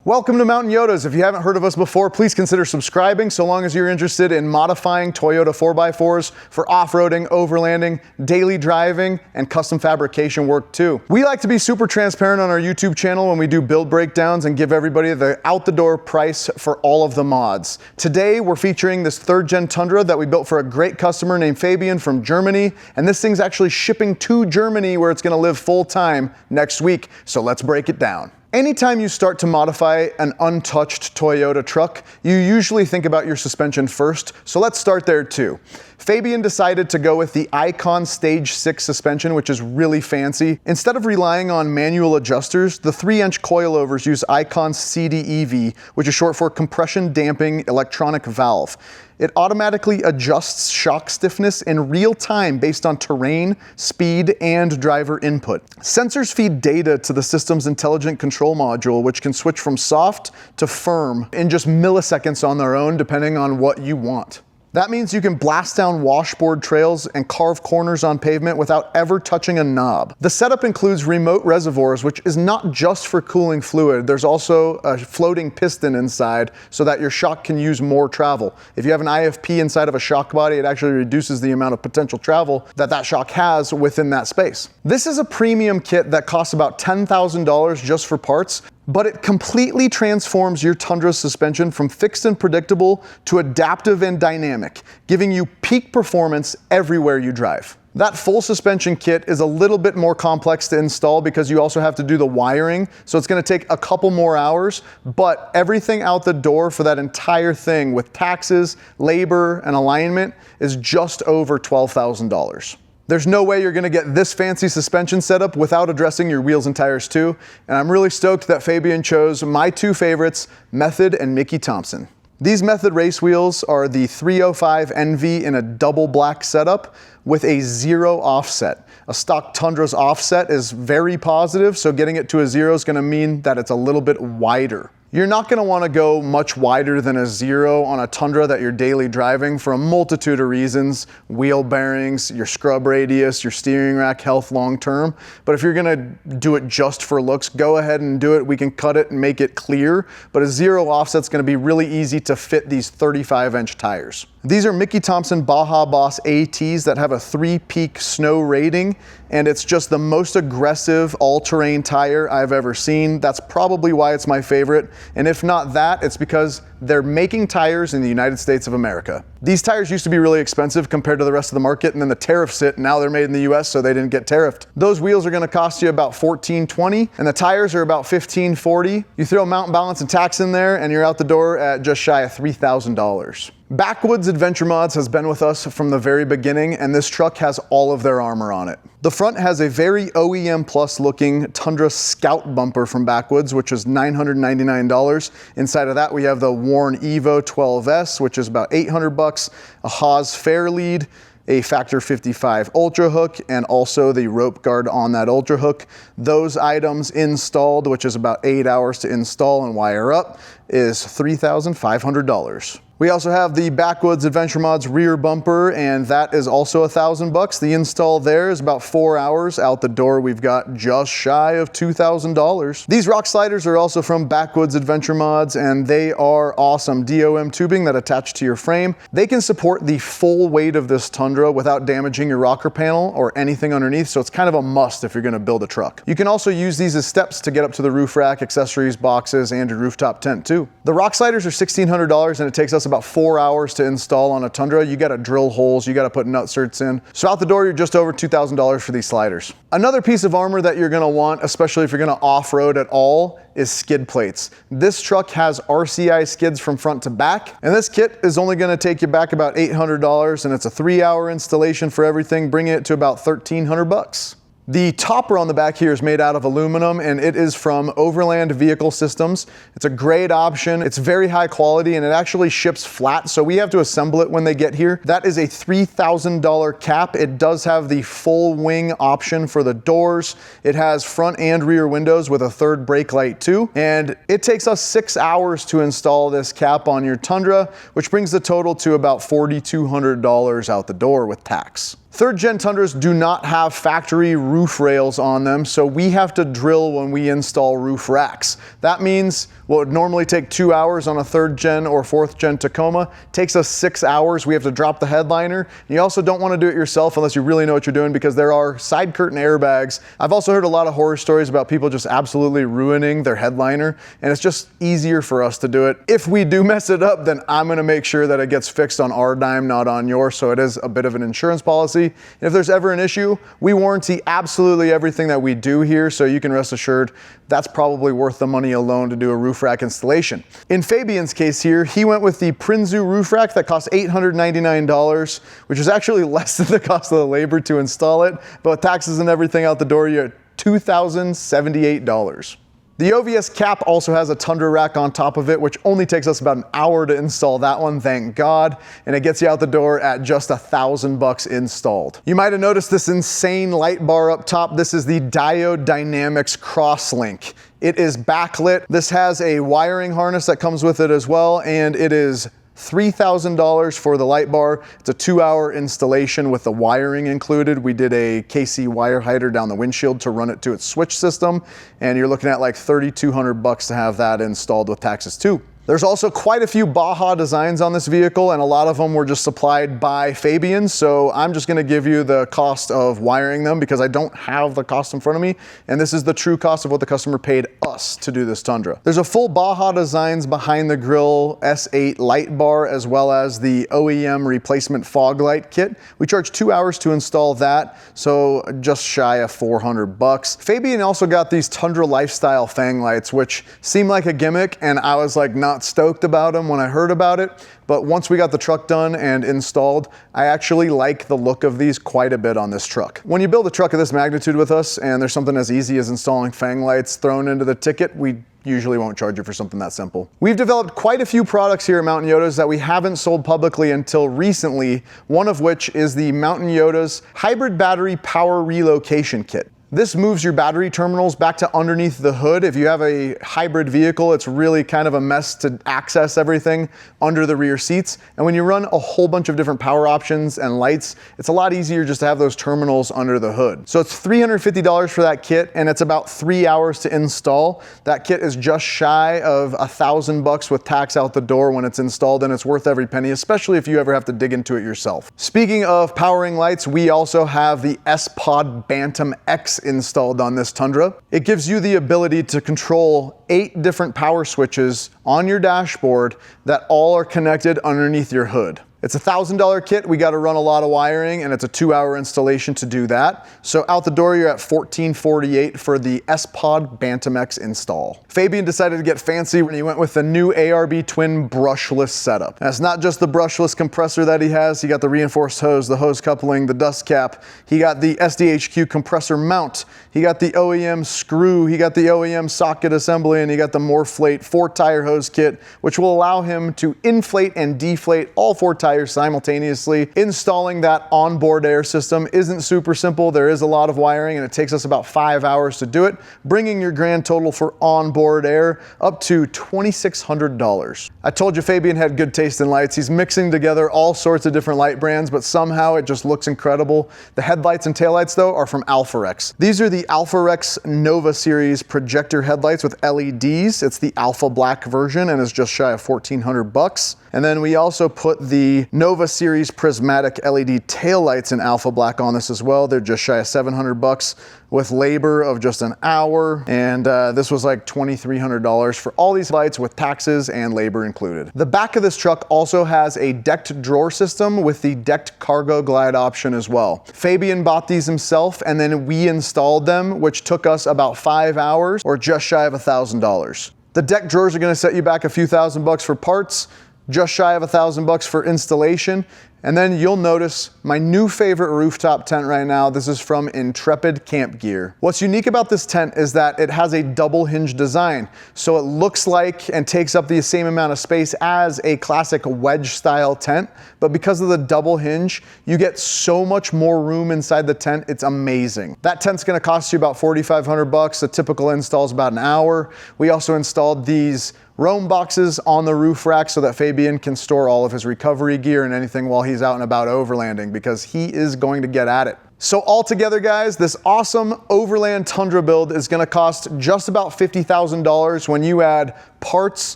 Welcome to Mountain Yotas. If you haven't heard of us before, please consider subscribing so long as you're interested in modifying Toyota 4x4s for off-roading, overlanding, daily driving, and custom fabrication work too. We like to be super transparent on our YouTube channel when we do build breakdowns and give everybody the out-the-door price for all of the mods. Today, we're featuring this 3rd Gen Tundra that we built for a great customer named Fabian from Germany, and this thing's actually shipping to Germany where it's gonna live full-time next week, so let's break it down. Anytime you start to modify an untouched Toyota truck, you usually think about your suspension first, so let's start there too. Fabian decided to go with the Icon Stage 6 suspension, which is really fancy. Instead of relying on manual adjusters, the 3-inch coilovers use Icon's CDEV, which is short for Compression Damping Electronic Valve. It automatically adjusts shock stiffness in real time based on terrain, speed, and driver input. Sensors feed data to the system's intelligent control module, which can switch from soft to firm in just milliseconds on their own, depending on what you want. That means you can blast down washboard trails and carve corners on pavement without ever touching a knob. The setup includes remote reservoirs, which is not just for cooling fluid. There's also a floating piston inside so that your shock can use more travel. If you have an IFP inside of a shock body, it actually reduces the amount of potential travel that shock has within that space. This is a premium kit that costs about $10,000 just for parts, but it completely transforms your Tundra's suspension from fixed and predictable to adaptive and dynamic, giving you peak performance everywhere you drive. That full suspension kit is a little bit more complex to install because you also have to do the wiring, so it's gonna take a couple more hours, but everything out the door for that entire thing with taxes, labor, and alignment is just over $12,000. There's no way you're gonna get this fancy suspension setup without addressing your wheels and tires too, and I'm really stoked that Fabian chose my two favorites, Method and Mickey Thompson. These Method race wheels are the 305 NV in a double black setup with a 0 offset. A stock Tundra's offset is very positive, so getting it to a 0 is gonna mean that it's a little bit wider. You're not gonna wanna go much wider than a 0 on a Tundra that you're daily driving for a multitude of reasons: wheel bearings, your scrub radius, your steering rack health long term. But if you're gonna do it just for looks, go ahead and do it. We can cut it and make it clear, but a 0 offset's gonna be really easy to fit these 35-inch tires. These are Mickey Thompson Baja Boss ATs that have a 3-peak snow rating, and it's just the most aggressive all-terrain tire I've ever seen. That's probably why it's my favorite. And if not that, it's because they're making tires in the United States of America. These tires used to be really expensive compared to the rest of the market, and then the tariffs hit, and now they're made in the US, so they didn't get tariffed. Those wheels are gonna cost you about $14.20, and the tires are about $15.40. You throw mountain balance and tax in there, and you're out the door at just shy of $3,000. Backwoods Adventure Mods has been with us from the very beginning, and this truck has all of their armor on it. The front has a very OEM plus looking Tundra Scout bumper from Backwoods, which is $999. Inside of that, we have the Warn Evo 12S, which is about $800, a Haas Fair Lead, a Factor 55 Ultra Hook, and also the rope guard on that Ultra Hook. Those items installed, which is about 8 hours to install and wire up, is $3,500. We also have the Backwoods Adventure Mods rear bumper, and that is also $1,000. The install there is about 4 hours. Out the door, we've got just shy of $2,000. These rock sliders are also from Backwoods Adventure Mods, and they are awesome. DOM tubing that attach to your frame. They can support the full weight of this Tundra without damaging your rocker panel or anything underneath, so it's kind of a must if you're gonna build a truck. You can also use these as steps to get up to the roof rack, accessories, boxes, and your rooftop tent too. The rock sliders are $1,600, and it takes us about 4 hours to install on a Tundra. You gotta drill holes, you gotta put nut certs in. So out the door, you're just over $2,000 for these sliders. Another piece of armor that you're gonna want, especially if you're gonna off-road at all, is skid plates. This truck has RCI skids from front to back, and this kit is only gonna take you back about $800, and it's a 3-hour installation for everything, bringing it to about $1,300. The topper on the back here is made out of aluminum, and it is from Overland Vehicle Systems. It's a great option. It's very high quality, and it actually ships flat, so we have to assemble it when they get here. That is a $3,000 cap. It does have the full wing option for the doors. It has front and rear windows with a 3rd brake light too, and it takes us 6 hours to install this cap on your Tundra, which brings the total to about $4,200 out the door with tax. 3rd Gen Tundras do not have factory roof rails on them, so we have to drill when we install roof racks. That means What would normally take 2 hours on a 3rd gen or 4th gen Tacoma takes us 6 hours. We have to drop the headliner. You also don't want to do it yourself unless you really know what you're doing, because there are side curtain airbags. I've also heard a lot of horror stories about people just absolutely ruining their headliner, and it's just easier for us to do it. If we do mess it up, then I'm going to make sure that it gets fixed on our dime, not on yours, so it is a bit of an insurance policy. And if there's ever an issue, we warranty absolutely everything that we do here, so you can rest assured that's probably worth the money alone to do a roof rack installation. In Fabian's case here, he went with the Prinsu roof rack that cost $899, which is actually less than the cost of the labor to install it, but with taxes and everything out the door, you're at $2,078. The OVS cap also has a Tundra rack on top of it, which only takes us about an hour to install that one, thank God, and it gets you out the door at just $1,000 installed. You might have noticed this insane light bar up top. This is the Diode Dynamics CrossLink. It is backlit. This has a wiring harness that comes with it as well, and it is $3,000 for the light bar. It's a 2-hour installation with the wiring included. We did a KC wire hider down the windshield to run it to its switch system, and you're looking at like $3,200 to have that installed with taxes too. There's also quite a few Baja Designs on this vehicle, and a lot of them were just supplied by Fabian, so I'm just gonna give you the cost of wiring them because I don't have the cost in front of me, and this is the true cost of what the customer paid us to do this Tundra. There's a full Baja Designs behind the grille S8 light bar, as well as the OEM replacement fog light kit. We charge 2 hours to install that, so just shy of $400. Fabian also got these Tundra Lifestyle Fang lights, which seem like a gimmick, and I was like not stoked about them when I heard about it, but once we got the truck done and installed, I actually like the look of these quite a bit on this truck. When you build a truck of this magnitude with us and there's something as easy as installing Fang lights thrown into the ticket, we usually won't charge you for something that simple. We've developed quite a few products here at Mountain Yotas that we haven't sold publicly until recently, one of which is the Mountain Yotas Hybrid Battery Power Relocation Kit. This moves your battery terminals back to underneath the hood. If you have a hybrid vehicle, it's really kind of a mess to access everything under the rear seats. And when you run a whole bunch of different power options and lights, it's a lot easier just to have those terminals under the hood. So it's $350 for that kit, and it's about 3 hours to install. That kit is just shy of $1,000 with tax out the door when it's installed, and it's worth every penny, especially if you ever have to dig into it yourself. Speaking of powering lights, we also have the sPOD BantamX installed on this Tundra. It gives you the ability to control 8 different power switches on your dashboard that all are connected underneath your hood. It's a $1,000 kit. We got to run a lot of wiring, and it's a 2-hour installation to do that. So out the door, you're at $1,448 for the sPOD BantamX install. Fabian decided to get fancy when he went with the new ARB twin brushless setup. That's not just the brushless compressor that he has. He got the reinforced hose, the hose coupling, the dust cap. He got the SDHQ compressor mount. He got the OEM screw. He got the OEM socket assembly, and he got the Morflate 4-tire hose kit, which will allow him to inflate and deflate all 4 tires simultaneously. Installing that onboard air system isn't super simple. There is a lot of wiring, and it takes us about 5 hours to do it, bringing your grand total for onboard air up to $2,600. I told you Fabian had good taste in lights. He's mixing together all sorts of different light brands, but somehow it just looks incredible. The headlights and taillights, though, are from Alpharex. These are the Alpharex NOVA series projector headlights with LEDs. It's the Alpha Black version and is just shy of $1,400. And then we also put the NOVA series prismatic LED taillights in Alpha Black on this as well. They're just shy of $700 with labor of just an hour. And this was like $2,300 for all these lights with taxes and labor included. The back of this truck also has a decked drawer system with the decked cargo glide option as well. Fabian bought these himself, and then we installed them, which took us about 5 hours or just shy of $1,000. The deck drawers are gonna set you back a few $1,000 for parts, just shy of $1,000 for installation. And then you'll notice my new favorite rooftop tent right now. This is from Intrepid Camp Gear. What's unique about this tent is that it has a double hinge design. So it looks like and takes up the same amount of space as a classic wedge style tent. But because of the double hinge, you get so much more room inside the tent. It's amazing. That tent's gonna cost you about $4,500. The typical install is about an hour. We also installed these roam boxes on the roof rack so that Fabian can store all of his recovery gear and anything while he's out and about overlanding, because he is going to get at it. So altogether, guys, this awesome Overland Tundra build is gonna cost just about $50,000 when you add parts,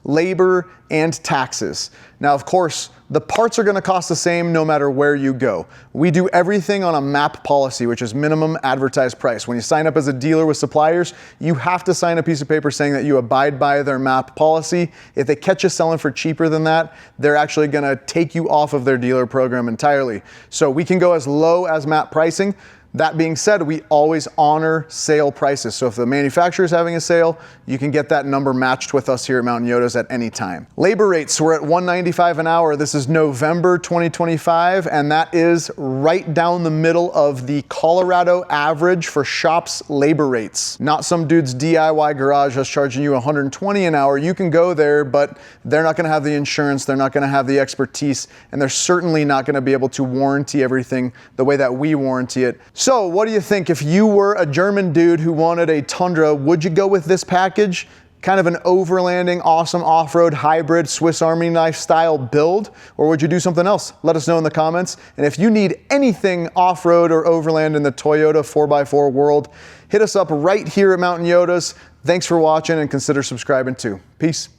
labor, and taxes. Now, of course, the parts are gonna cost the same no matter where you go. We do everything on a MAP policy, which is minimum advertised price. When you sign up as a dealer with suppliers, you have to sign a piece of paper saying that you abide by their MAP policy. If they catch you selling for cheaper than that, they're actually gonna take you off of their dealer program entirely. So we can go as low as MAP pricing. That being said, we always honor sale prices. So if the manufacturer is having a sale, you can get that number matched with us here at Mountain Yotas at any time. Labor rates, we're at $195 an hour. This is November 2025, and that is right down the middle of the Colorado average for shops labor rates. Not some dude's DIY garage that's charging you $120 an hour. You can go there, but they're not gonna have the insurance, they're not gonna have the expertise, and they're certainly not gonna be able to warranty everything the way that we warranty it. So what do you think? If you were a German dude who wanted a Tundra, would you go with this package? Kind of an overlanding, awesome off-road hybrid Swiss Army knife style build? Or would you do something else? Let us know in the comments. And if you need anything off-road or overland in the Toyota 4x4 world, hit us up right here at Mountain Yotas. Thanks for watching and consider subscribing too. Peace.